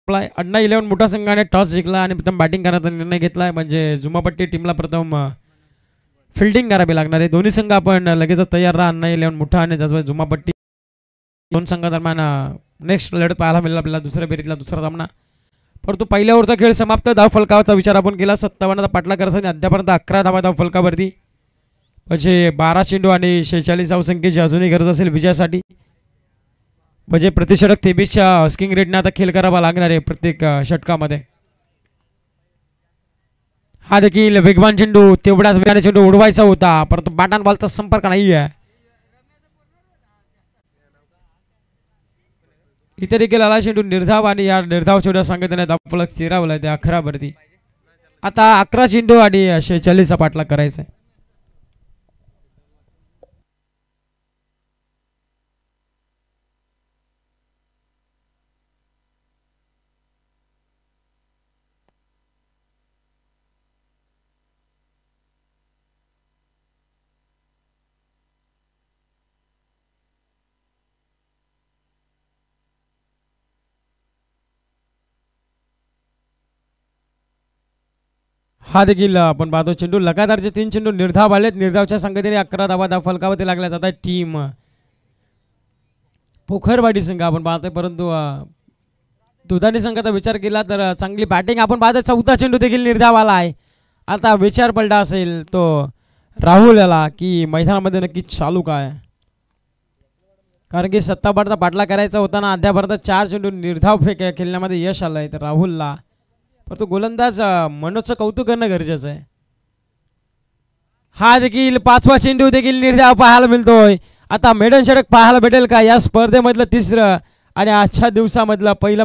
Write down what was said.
अण्णा 11 मोठा संघाने टॉस जिंकला आणि प्रथम बॅटिंग करण्याचा निर्णय घेतला म्हणजे जुमापट्टी टीमला प्रथम फिल्डिंग करावी लागणार आहे। दोन्ही संघ आपण लगेचच तयार राहा। अण्णा 11 मोठा आणि त्याचबरोबर जुमापट्टी दोन संघादरम्यान नेक्स्ट लढत पाहायला मिळेल आपल्याला दुसऱ्या फेरीतला दुसरा सामना। परंतु पहिल्या ओव्हरचा खेळ समाप्त। धाव फलकाचा विचार आपण केला 57 पाठला करायचा आणि अद्यापर्यंत 11 धावा धाव फलकावरती म्हणजे 12 चेंडू आणि 46 धावसंख्येची अजूनही गरज असेल विजयासाठी म्हणजे प्रतिषटक 23च्या स्किंग रेटने आता खेळ करावा लागणार आहे प्रत्येक षटकामध्ये। हा देखील वेगवान चेंडू तेवढ्याच वेगाने चेंडू उडवायचा होता परंतु बॅट अँड बॉलचा संपर्क नाही आहे। इथे देखील आला चेंडू निर्धाव आणि या निर्धाव चेंडू संघटनेत धावफलक स्थिरावला ते 11 वरती। आता 11 चेंडू आणि 46 पाठला करायचा आहे। हा देखील आपण पाहतो चेंडू लगातारचे 3 चेंडू निर्धाव आलेत। निर्धावच्या संघटनेने 11 धावा धाव फलकावरती लागल्या जातात। टीम पोखरवाडी संघ आपण पाहतोय परंतु दुधानी संघाचा विचार केला तर चांगली बॅटिंग आपण पाहतोय। चौथा चेंडू देखील निर्धाव आला आहे। आता विचार पलटा असेल तो राहुल याला की मैदानामध्ये नक्की चालू काय कारण की 57 पाठला करायचा होता ना अद्यापर्यंत 4 चेंडू निर्धाव खेळण्यामध्ये यश आलंय तर राहुलला परंतु गोलंदाज मनोजचं कौतुक करणं गरजेचं आहे। हा देखील 5वा चेंडू देखील निर्धाव पाहायला मिळतोय। आता मेडन षटक पाहायला भेटेल का या स्पर्धेमधलं तिसरं आणि आजच्या दिवसामधलं पहिलं